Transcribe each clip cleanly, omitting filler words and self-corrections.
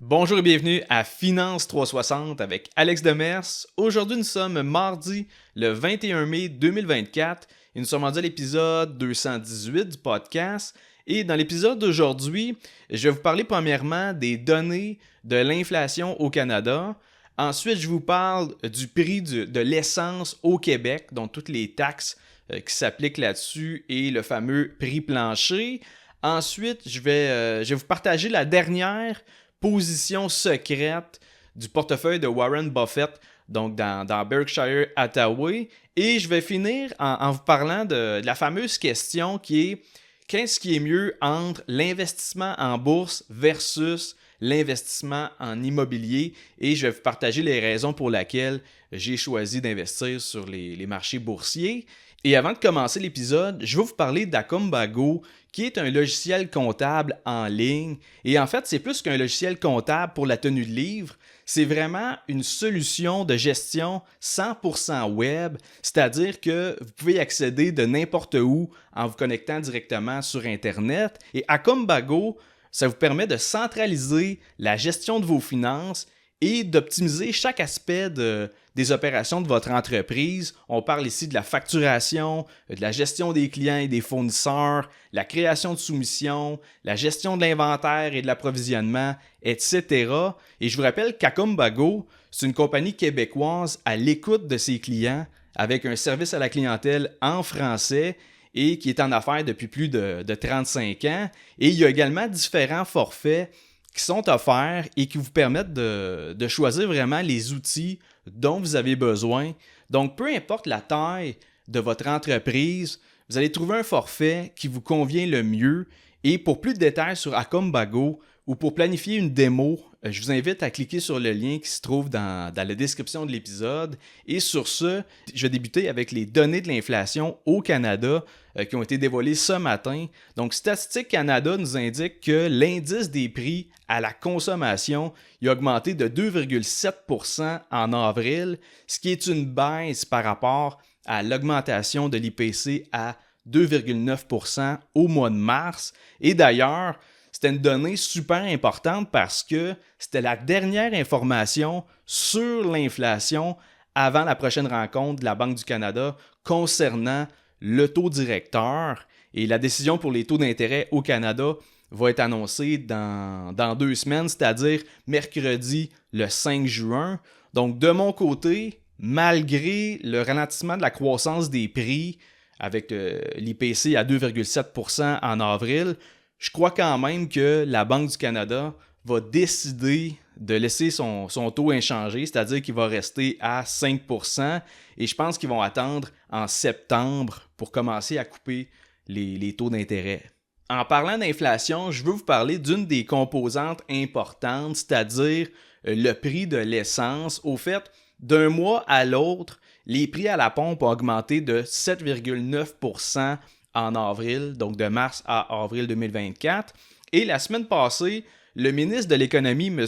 Bonjour et bienvenue à Finance 360 avec Alex Demers. Aujourd'hui, nous sommes mardi le 21 mai 2024 et nous sommes rendus à l'épisode 218 du podcast. Et dans l'épisode d'aujourd'hui, je vais vous parler premièrement des données de l'inflation au Canada. Ensuite, je vous parle du prix de l'essence au Québec, donc toutes les taxes qui s'appliquent là-dessus et le fameux prix plancher. Ensuite, je vais vous partager la dernière position secrète du portefeuille de Warren Buffett, donc dans Berkshire Hathaway. Et je vais finir en vous parlant de la fameuse question qui est qu'est-ce qui est mieux entre l'investissement en bourse versus l'investissement en immobilier, et je vais vous partager les raisons pour lesquelles j'ai choisi d'investir sur les marchés boursiers. Et avant de commencer l'épisode, je vais vous parler d'Acombago, qui est un logiciel comptable en ligne. Et en fait, c'est plus qu'un logiciel comptable pour la tenue de livre, c'est vraiment une solution de gestion 100% web, c'est-à-dire que vous pouvez y accéder de n'importe où en vous connectant directement sur Internet. Et Acombago, ça vous permet de centraliser la gestion de vos finances et d'optimiser chaque aspect des opérations de votre entreprise. On parle ici de la facturation, de la gestion des clients et des fournisseurs, la création de soumissions, la gestion de l'inventaire et de l'approvisionnement, etc. Et je vous rappelle qu'Acombago, c'est une compagnie québécoise à l'écoute de ses clients avec un service à la clientèle en français et qui est en affaires depuis plus de 35 ans. Et il y a également différents forfaits qui sont offerts et qui vous permettent de choisir vraiment les outils dont vous avez besoin. Donc, peu importe la taille de votre entreprise, vous allez trouver un forfait qui vous convient le mieux. Et pour plus de détails sur Acombago ou pour planifier une démo, je vous invite à cliquer sur le lien qui se trouve dans la description de l'épisode. Et sur ce, je vais débuter avec les données de l'inflation au Canada qui ont été dévoilées ce matin. Donc, Statistique Canada nous indique que l'indice des prix à la consommation a augmenté de 2,7% en avril, ce qui est une baisse par rapport à l'augmentation de l'IPC à 2,9% au mois de mars. Et d'ailleurs, c'était une donnée super importante parce que c'était la dernière information sur l'inflation avant la prochaine rencontre de la Banque du Canada concernant le taux directeur. Et la décision pour les taux d'intérêt au Canada va être annoncée dans 2 semaines, c'est-à-dire mercredi le 5 juin. Donc de mon côté, malgré le ralentissement de la croissance des prix avec l'IPC à 2,7% en avril, je crois quand même que la Banque du Canada va décider de laisser son taux inchangé, c'est-à-dire qu'il va rester à 5%, et je pense qu'ils vont attendre en septembre pour commencer à couper les taux d'intérêt. En parlant d'inflation, je veux vous parler d'une des composantes importantes, c'est-à-dire le prix de l'essence. Au fait, d'un mois à l'autre, les prix à la pompe ont augmenté de 7,9% en avril, donc de mars à avril 2024. Et la semaine passée, le ministre de l'Économie, M.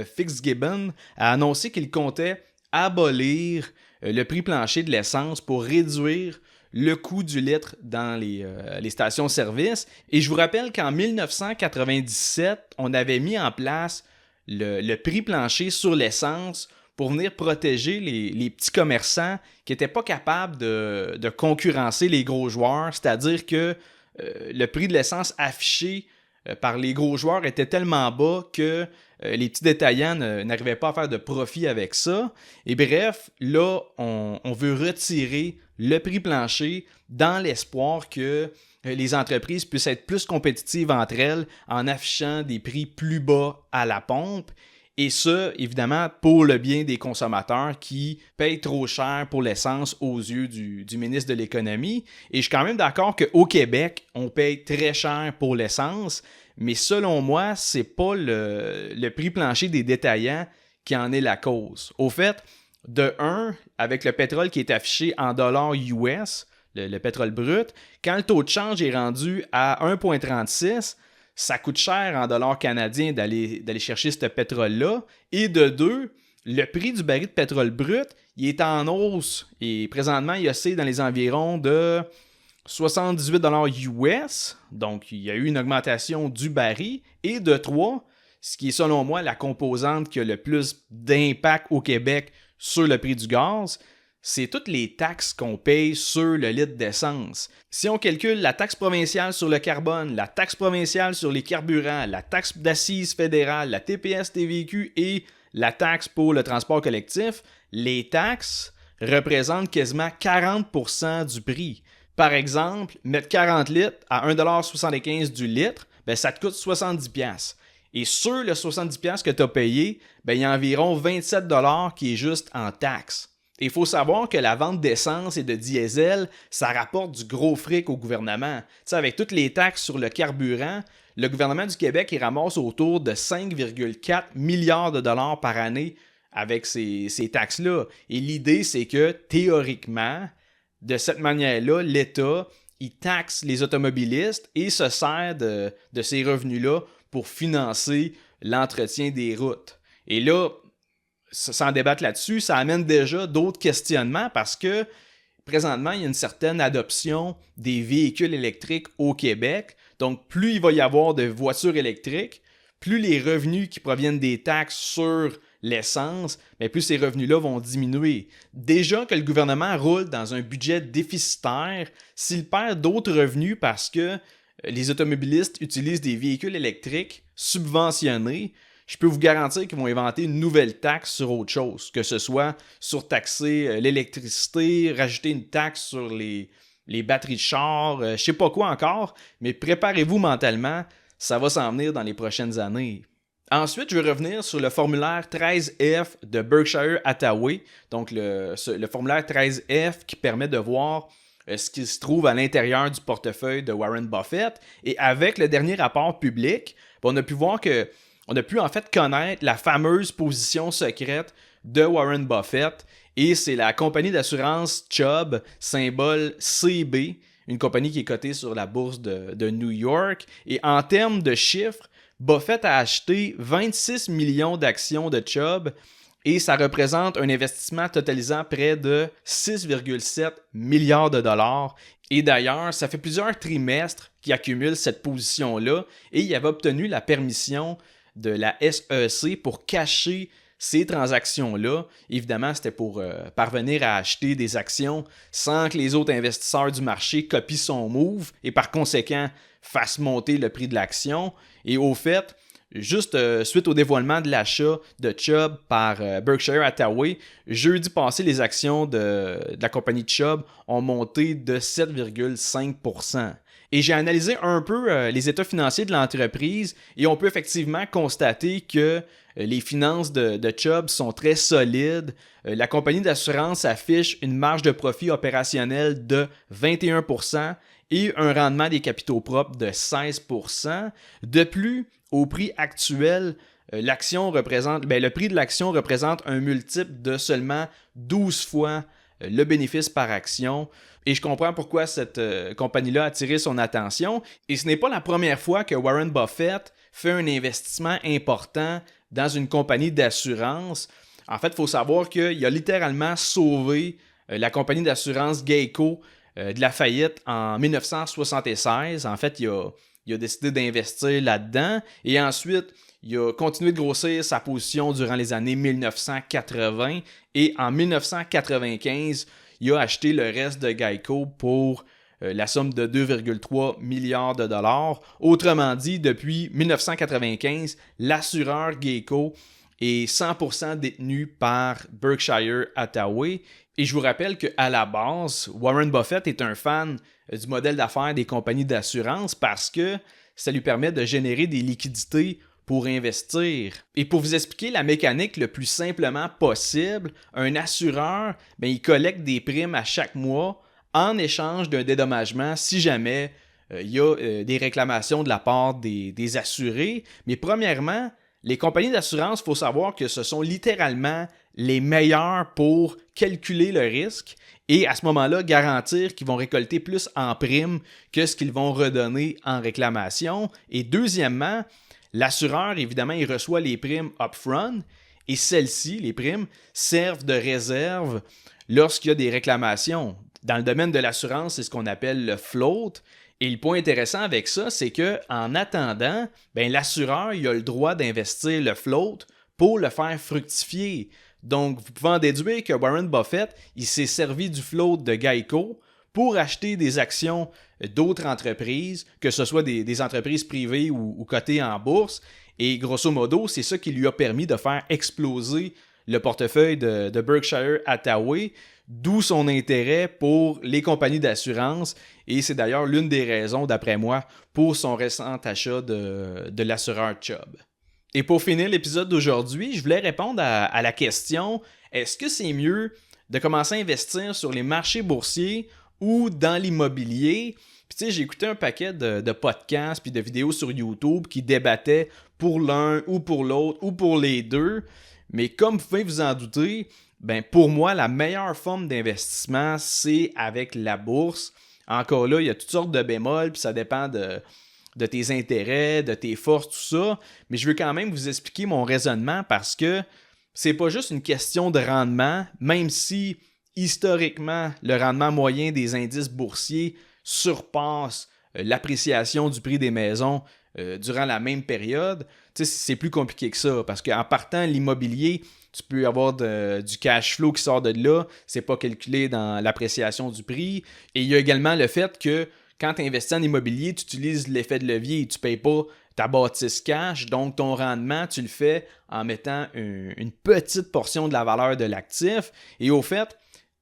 Fitzgibbon, a annoncé qu'il comptait abolir le prix plancher de l'essence pour réduire le coût du litre dans les stations-service. Et je vous rappelle qu'en 1997, on avait mis en place le prix plancher sur l'essence pour venir protéger les petits commerçants qui n'étaient pas capables de concurrencer les gros joueurs, c'est-à-dire que le prix de l'essence affiché par les gros joueurs était tellement bas que les petits détaillants n'arrivaient pas à faire de profit avec ça. Et bref, là, on veut retirer le prix plancher dans l'espoir que les entreprises puissent être plus compétitives entre elles en affichant des prix plus bas à la pompe. Et ça, évidemment, pour le bien des consommateurs qui payent trop cher pour l'essence aux yeux du ministre de l'Économie. Et je suis quand même d'accord qu'au Québec, on paye très cher pour l'essence, mais selon moi, c'est pas le prix plancher des détaillants qui en est la cause. Au fait, de un, avec le pétrole qui est affiché en dollars US, le pétrole brut, quand le taux de change est rendu à 1,36, ça coûte cher en dollars canadiens d'aller chercher ce pétrole-là. Et de deux, le prix du baril de pétrole brut, il est en hausse. Et présentement, il oscille dans les environs de 78$ US. Donc, il y a eu une augmentation du baril. Et de trois, ce qui est selon moi la composante qui a le plus d'impact au Québec sur le prix du gaz, c'est toutes les taxes qu'on paye sur le litre d'essence. Si on calcule la taxe provinciale sur le carbone, la taxe provinciale sur les carburants, la taxe d'assises fédérale, la TPS-TVQ et la taxe pour le transport collectif, les taxes représentent quasiment 40% du prix. Par exemple, mettre 40 litres à 1,75$ du litre, ça te coûte 70$. Et sur le 70$ que tu as payé, il y a environ 27$ qui est juste en taxes. Et il faut savoir que la vente d'essence et de diesel, ça rapporte du gros fric au gouvernement. Avec toutes les taxes sur le carburant, le gouvernement du Québec il ramasse autour de 5,4 milliards de dollars par année avec ces taxes-là. Et l'idée, c'est que théoriquement, de cette manière-là, l'État il taxe les automobilistes et se sert de ces revenus-là pour financer l'entretien des routes. Et là, sans débattre là-dessus, ça amène déjà d'autres questionnements parce que présentement, il y a une certaine adoption des véhicules électriques au Québec. Donc, plus il va y avoir de voitures électriques, plus les revenus qui proviennent des taxes sur l'essence, plus ces revenus-là vont diminuer. Déjà que le gouvernement roule dans un budget déficitaire, s'il perd d'autres revenus parce que les automobilistes utilisent des véhicules électriques subventionnés, je peux vous garantir qu'ils vont inventer une nouvelle taxe sur autre chose, que ce soit surtaxer l'électricité, rajouter une taxe sur les batteries de char, je sais pas quoi encore, mais préparez-vous mentalement, ça va s'en venir dans les prochaines années. Ensuite, je vais revenir sur le formulaire 13F de Berkshire Hathaway, donc le formulaire 13F qui permet de voir ce qui se trouve à l'intérieur du portefeuille de Warren Buffett. Et avec le dernier rapport public, on a pu voir que on a pu en fait connaître la fameuse position secrète de Warren Buffett et c'est la compagnie d'assurance Chubb, symbole CB, une compagnie qui est cotée sur la bourse de New York. Et en termes de chiffres, Buffett a acheté 26 millions d'actions de Chubb et ça représente un investissement totalisant près de 6,7 milliards de dollars. Et d'ailleurs, ça fait plusieurs trimestres qu'il accumule cette position-là et il avait obtenu la permission de la SEC pour cacher ces transactions-là. Évidemment, c'était pour parvenir à acheter des actions sans que les autres investisseurs du marché copient son move et par conséquent fassent monter le prix de l'action. Et au fait, juste suite au dévoilement de l'achat de Chubb par Berkshire Hathaway, jeudi passé, les actions de la compagnie Chubb ont monté de 7,5%. Et j'ai analysé un peu les états financiers de l'entreprise et on peut effectivement constater que les finances de Chubb sont très solides. La compagnie d'assurance affiche une marge de profit opérationnelle de 21% et un rendement des capitaux propres de 16%. De plus, au prix actuel, le prix de l'action représente un multiple de seulement 12 fois le bénéfice par action. Et je comprends pourquoi cette compagnie-là a attiré son attention. Et ce n'est pas la première fois que Warren Buffett fait un investissement important dans une compagnie d'assurance. En fait, il faut savoir qu'il a littéralement sauvé la compagnie d'assurance Geico de la faillite en 1976. En fait, il a décidé d'investir là-dedans. Et ensuite, il a continué de grossir sa position durant les années 1980. Et en 1995, il a acheté le reste de Geico pour la somme de 2,3 milliards de dollars. Autrement dit, depuis 1995, l'assureur Geico est 100% détenu par Berkshire Hathaway. Et je vous rappelle qu'à la base, Warren Buffett est un fan du modèle d'affaires des compagnies d'assurance parce que ça lui permet de générer des liquidités pour investir. Et pour vous expliquer la mécanique le plus simplement possible, un assureur, il collecte des primes à chaque mois en échange d'un dédommagement si jamais il y a des réclamations de la part des assurés. Mais premièrement, les compagnies d'assurance, il faut savoir que ce sont littéralement les meilleurs pour calculer le risque et à ce moment-là, garantir qu'ils vont récolter plus en primes que ce qu'ils vont redonner en réclamation. Et deuxièmement, l'assureur, évidemment, il reçoit les primes upfront et celles-ci, les primes, servent de réserve lorsqu'il y a des réclamations. Dans le domaine de l'assurance, c'est ce qu'on appelle le float. Et le point intéressant avec ça, c'est que en attendant, l'assureur il a le droit d'investir le float pour le faire fructifier. Donc, vous pouvez en déduire que Warren Buffett, il s'est servi du float de Geico pour acheter des actions d'autres entreprises, que ce soit des entreprises privées ou cotées en bourse. Et grosso modo, c'est ça qui lui a permis de faire exploser le portefeuille de Berkshire Hathaway, d'où son intérêt pour les compagnies d'assurance. Et c'est d'ailleurs l'une des raisons, d'après moi, pour son récent achat de l'assureur Chubb. Et pour finir l'épisode d'aujourd'hui, je voulais répondre à la question, est-ce que c'est mieux de commencer à investir sur les marchés boursiers ou dans l'immobilier? Puis tu sais, j'ai écouté un paquet de podcasts puis de vidéos sur YouTube qui débattaient pour l'un ou pour l'autre ou pour les deux. Mais comme vous pouvez vous en douter, pour moi, la meilleure forme d'investissement, c'est avec la bourse. Encore là, il y a toutes sortes de bémols, puis ça dépend de tes intérêts, de tes forces, tout ça. Mais je veux quand même vous expliquer mon raisonnement parce que c'est pas juste une question de rendement, même si historiquement, le rendement moyen des indices boursiers surpasse l'appréciation du prix des maisons durant la même période. Tu sais, c'est plus compliqué que ça parce qu'en partant l'immobilier, tu peux avoir du cash flow qui sort de là, c'est pas calculé dans l'appréciation du prix. Et il y a également le fait que quand tu investis en immobilier, tu utilises l'effet de levier et tu ne payes pas ta bâtisse cash, donc ton rendement, tu le fais en mettant une petite portion de la valeur de l'actif. Et au fait,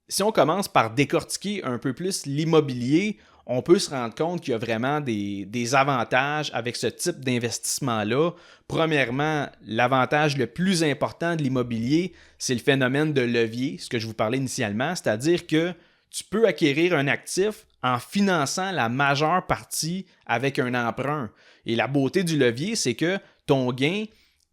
si on commence par décortiquer un peu plus l'immobilier, on peut se rendre compte qu'il y a vraiment des avantages avec ce type d'investissement-là. Premièrement, l'avantage le plus important de l'immobilier, c'est le phénomène de levier, ce que je vous parlais initialement, c'est-à-dire que tu peux acquérir un actif en finançant la majeure partie avec un emprunt. Et la beauté du levier, c'est que ton gain,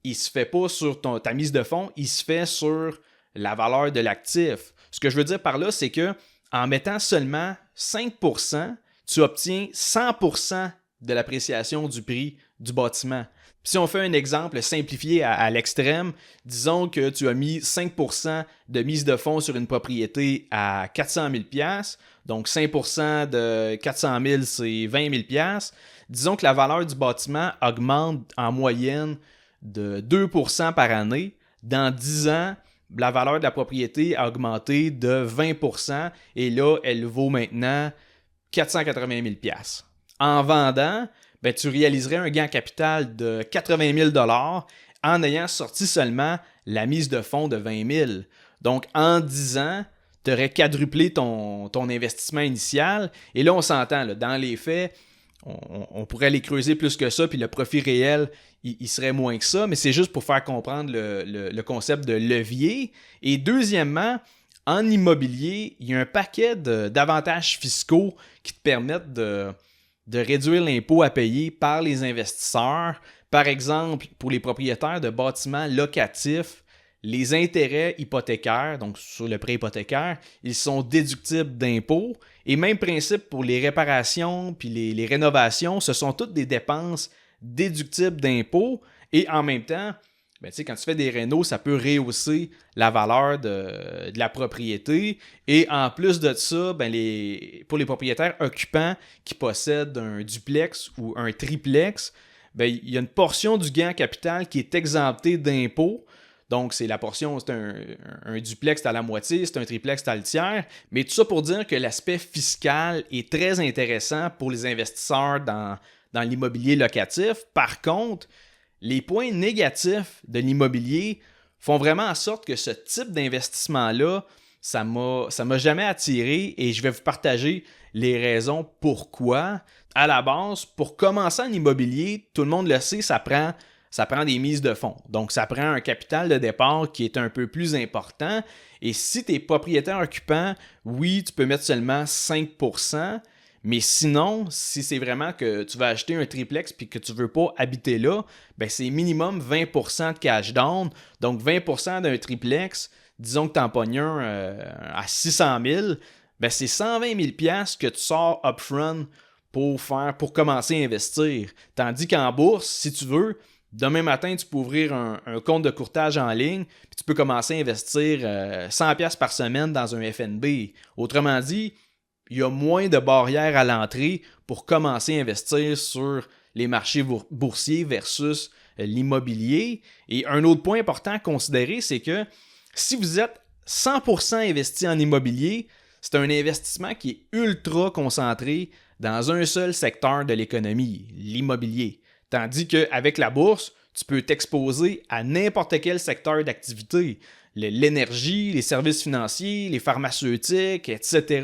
il ne se fait pas sur ta mise de fonds, il se fait sur la valeur de l'actif. Ce que je veux dire par là, c'est que en mettant seulement 5%, tu obtiens 100% de l'appréciation du prix du bâtiment. Si on fait un exemple simplifié à l'extrême, disons que tu as mis 5% de mise de fonds sur une propriété à 400 000 $, donc 5% de 400 000, c'est 20 000 $. Disons que la valeur du bâtiment augmente en moyenne de 2% par année. Dans 10 ans, la valeur de la propriété a augmenté de 20% et là, elle vaut maintenant 480 000 $. En vendant, tu réaliserais un gain en capital de 80 000 $ en ayant sorti seulement la mise de fonds de 20 000. Donc, en 10 ans, tu aurais quadruplé ton investissement initial. Et là, on s'entend, là, dans les faits, on pourrait les creuser plus que ça, puis le profit réel, il serait moins que ça, mais c'est juste pour faire comprendre le concept de levier. Et deuxièmement, en immobilier, il y a un paquet d'avantages fiscaux qui te permettent de réduire l'impôt à payer par les investisseurs. Par exemple, pour les propriétaires de bâtiments locatifs, les intérêts hypothécaires, donc sur le prêt hypothécaire, ils sont déductibles d'impôts. Et même principe pour les réparations puis les rénovations, ce sont toutes des dépenses déductibles d'impôts. Et en même temps, quand tu fais des rénos, ça peut rehausser la valeur de la propriété. Et en plus de ça, pour les propriétaires occupants qui possèdent un duplex ou un triplex, il y a une portion du gain en capital qui est exemptée d'impôts. Donc, c'est la portion, c'est un duplex, c'est à la moitié, c'est un triplex, c'est à le tiers. Mais tout ça pour dire que l'aspect fiscal est très intéressant pour les investisseurs dans l'immobilier locatif. Par contre, les points négatifs de l'immobilier font vraiment en sorte que ce type d'investissement-là, ça m'a jamais attiré et je vais vous partager les raisons pourquoi. À la base, pour commencer en immobilier, tout le monde le sait, ça prend des mises de fonds. Donc, ça prend un capital de départ qui est un peu plus important. Et si tu es propriétaire occupant, oui, tu peux mettre seulement 5%. Mais sinon, si c'est vraiment que tu vas acheter un triplex et que tu ne veux pas habiter là, c'est minimum 20% de cash down. Donc, 20% d'un triplex, disons que tu en pognes un à 600 000, c'est 120 000 $ que tu sors upfront pour commencer à investir. Tandis qu'en bourse, si tu veux, demain matin, tu peux ouvrir un compte de courtage en ligne puis tu peux commencer à investir 100 $ par semaine dans un FNB. Autrement dit, il y a moins de barrières à l'entrée pour commencer à investir sur les marchés boursiers versus l'immobilier. Et un autre point important à considérer, c'est que si vous êtes 100% investi en immobilier, c'est un investissement qui est ultra concentré dans un seul secteur de l'économie, l'immobilier. Tandis qu'avec la bourse, tu peux t'exposer à n'importe quel secteur d'activité. L'énergie, les services financiers, les pharmaceutiques, etc.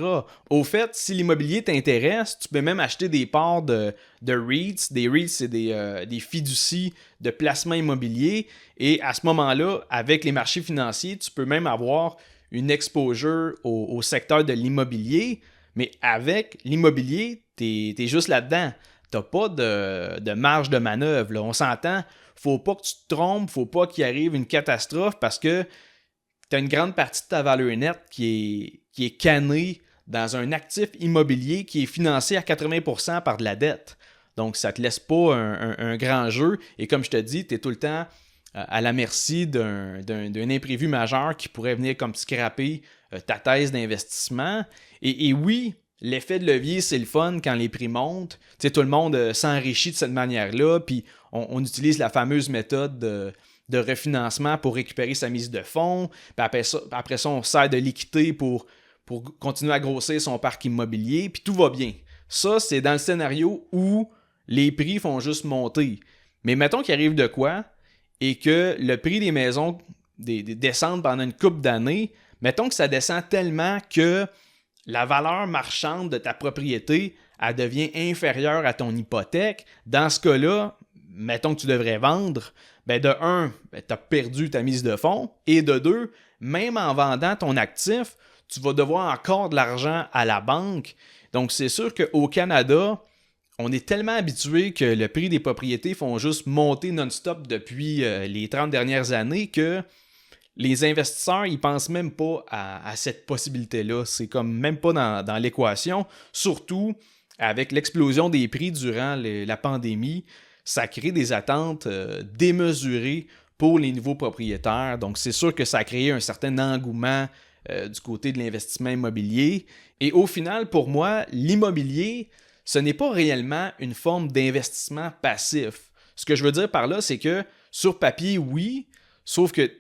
Au fait, si l'immobilier t'intéresse, tu peux même acheter des parts de REITs. Des REITs, c'est des fiducies de placement immobilier. Et à ce moment-là, avec les marchés financiers, tu peux même avoir une exposure au secteur de l'immobilier. Mais avec l'immobilier, t'es juste là-dedans. T'as pas de marge de manœuvre. Là. On s'entend, faut pas que tu te trompes, faut pas qu'il arrive une catastrophe parce que tu as une grande partie de ta valeur nette qui est cannée dans un actif immobilier qui est financé à 80% par de la dette. Donc, ça ne te laisse pas un grand jeu. Et comme je te dis, tu es tout le temps à la merci d'un imprévu majeur qui pourrait venir comme scraper ta thèse d'investissement. Et oui, l'effet de levier, c'est le fun quand les prix montent. Tu sais, tout le monde s'enrichit de cette manière-là, puis on utilise la fameuse méthode de refinancement pour récupérer sa mise de fonds. Puis après ça, on sert de liquidité pour continuer à grossir son parc immobilier, puis tout va bien. Ça, c'est dans le scénario où les prix font juste monter. Mais mettons qu'il arrive de quoi et que le prix des maisons descende pendant une couple d'années. Mettons que ça descend tellement que la valeur marchande de ta propriété, elle devient inférieure à ton hypothèque. Dans ce cas-là, mettons que tu devrais vendre, ben de un, tu as perdu ta mise de fonds, et de deux, même en vendant ton actif, tu vas devoir encore de l'argent à la banque. Donc, c'est sûr qu'au Canada, on est tellement habitué que le prix des propriétés font juste monter non-stop depuis les 30 dernières années que les investisseurs, ils pensent même pas à cette possibilité-là. C'est comme même pas dans l'équation. Surtout avec l'explosion des prix durant la pandémie, ça crée des attentes démesurées pour les nouveaux propriétaires. Donc, c'est sûr que ça a créé un certain engouement du côté de l'investissement immobilier. Et au final, pour moi, l'immobilier, ce n'est pas réellement une forme d'investissement passif. Ce que je veux dire par là, c'est que sur papier, oui, sauf que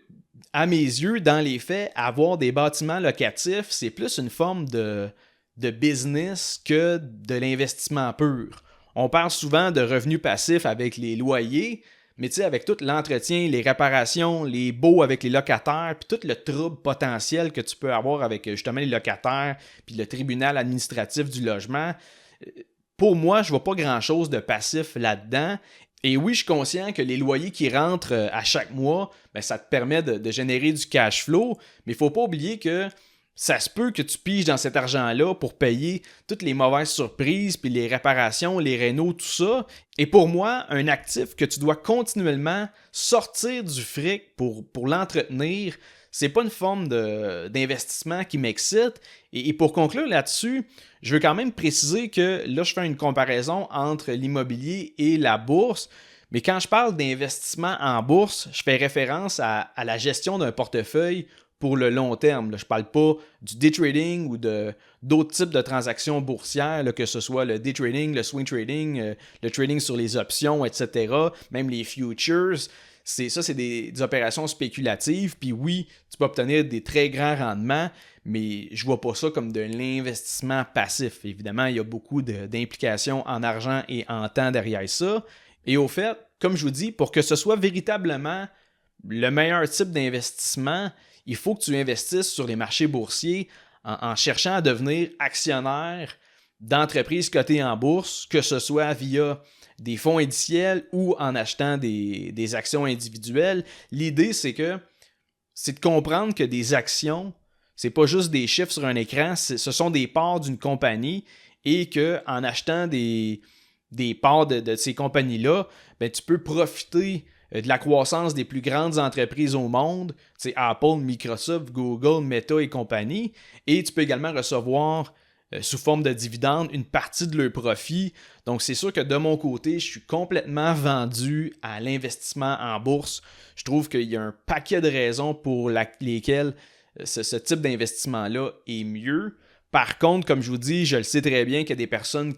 à mes yeux, dans les faits, avoir des bâtiments locatifs, c'est plus une forme de business que de l'investissement pur. On parle souvent de revenus passifs avec les loyers, mais tu sais, avec tout l'entretien, les réparations, les baux avec les locataires, puis tout le trouble potentiel que tu peux avoir avec justement les locataires, puis le tribunal administratif du logement, pour moi, je ne vois pas grand-chose de passif là-dedans. Et oui, je suis conscient que les loyers qui rentrent à chaque mois, ben, ça te permet de générer du cash flow, mais il ne faut pas oublier que ça se peut que tu piges dans cet argent-là pour payer toutes les mauvaises surprises, puis les réparations, les rénaux, tout ça. Et pour moi, un actif que tu dois continuellement sortir du fric pour l'entretenir, c'est pas une forme d'investissement qui m'excite. Et pour conclure là-dessus, je veux quand même préciser que là, je fais une comparaison entre l'immobilier et la bourse. Mais quand je parle d'investissement en bourse, je fais référence à la gestion d'un portefeuille pour le long terme. Là, je ne parle pas du day trading ou d'autres types de transactions boursières, là, que ce soit le day trading, le swing trading, le trading sur les options, etc., même les futures. C'est des opérations spéculatives. Puis oui, tu peux obtenir des très grands rendements, mais je ne vois pas ça comme de l'investissement passif. Évidemment, il y a beaucoup d'implications en argent et en temps derrière ça. Et au fait, comme je vous dis, pour que ce soit véritablement le meilleur type d'investissement, il faut que tu investisses sur les marchés boursiers en cherchant à devenir actionnaire d'entreprises cotées en bourse, que ce soit via des fonds indiciels ou en achetant des actions individuelles. L'idée, c'est de comprendre que des actions, c'est pas juste des chiffres sur un écran, ce sont des parts d'une compagnie et qu'en achetant des parts de ces compagnies-là, ben, tu peux profiter de la croissance des plus grandes entreprises au monde, c'est Apple, Microsoft, Google, Meta et compagnie, et tu peux également recevoir sous forme de dividendes une partie de leur profit. Donc c'est sûr que de mon côté, je suis complètement vendu à l'investissement en bourse. Je trouve qu'il y a un paquet de raisons pour lesquelles ce type d'investissement-là est mieux. Par contre, comme je vous dis, je le sais très bien qu'il y a des personnes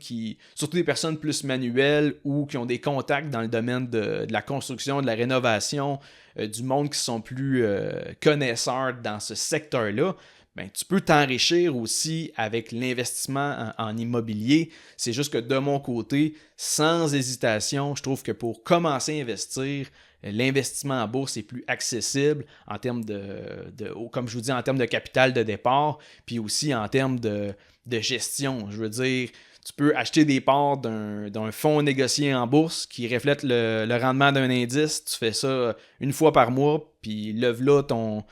surtout des personnes plus manuelles ou qui ont des contacts dans le domaine de la construction, de la rénovation, du monde qui sont plus connaisseurs dans ce secteur-là. Ben, tu peux t'enrichir aussi avec l'investissement en immobilier. C'est juste que de mon côté, sans hésitation, je trouve que pour commencer à investir, l'investissement en bourse est plus accessible en termes comme je vous dis, en termes de capital de départ, puis aussi en termes de gestion. Je veux dire, tu peux acheter des parts d'un fonds négocié en bourse qui reflète le rendement d'un indice. Tu fais ça une fois par mois, puis lève là ton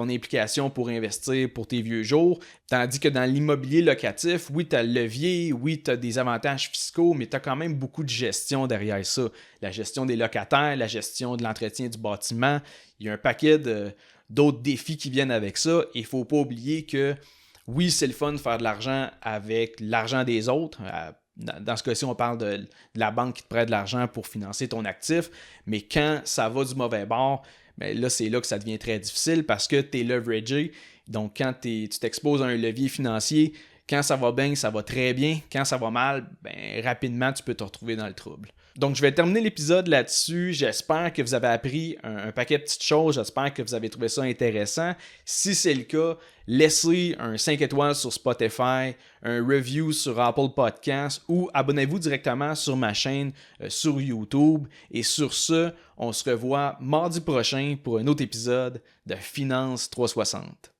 implication pour investir pour tes vieux jours. Tandis que dans l'immobilier locatif, oui, tu as le levier, oui, tu as des avantages fiscaux, mais tu as quand même beaucoup de gestion derrière ça. La gestion des locataires, la gestion de l'entretien du bâtiment. Il y a un paquet d'autres défis qui viennent avec ça. Et il ne faut pas oublier que oui, c'est le fun de faire de l'argent avec l'argent des autres. Dans ce cas-ci, on parle de la banque qui te prête de l'argent pour financer ton actif. Mais quand ça va du mauvais bord, ben là, c'est là que ça devient très difficile parce que tu es leveragé. Donc, quand tu t'exposes à un levier financier, quand ça va bien, ça va très bien. Quand ça va mal, ben, rapidement, tu peux te retrouver dans le trouble. Donc, je vais terminer l'épisode là-dessus. J'espère que vous avez appris un paquet de petites choses. J'espère que vous avez trouvé ça intéressant. Si c'est le cas, laissez un 5 étoiles sur Spotify, un review sur Apple Podcasts ou abonnez-vous directement sur ma chaîne sur YouTube. Et sur ce, on se revoit mardi prochain pour un autre épisode de Finance 360.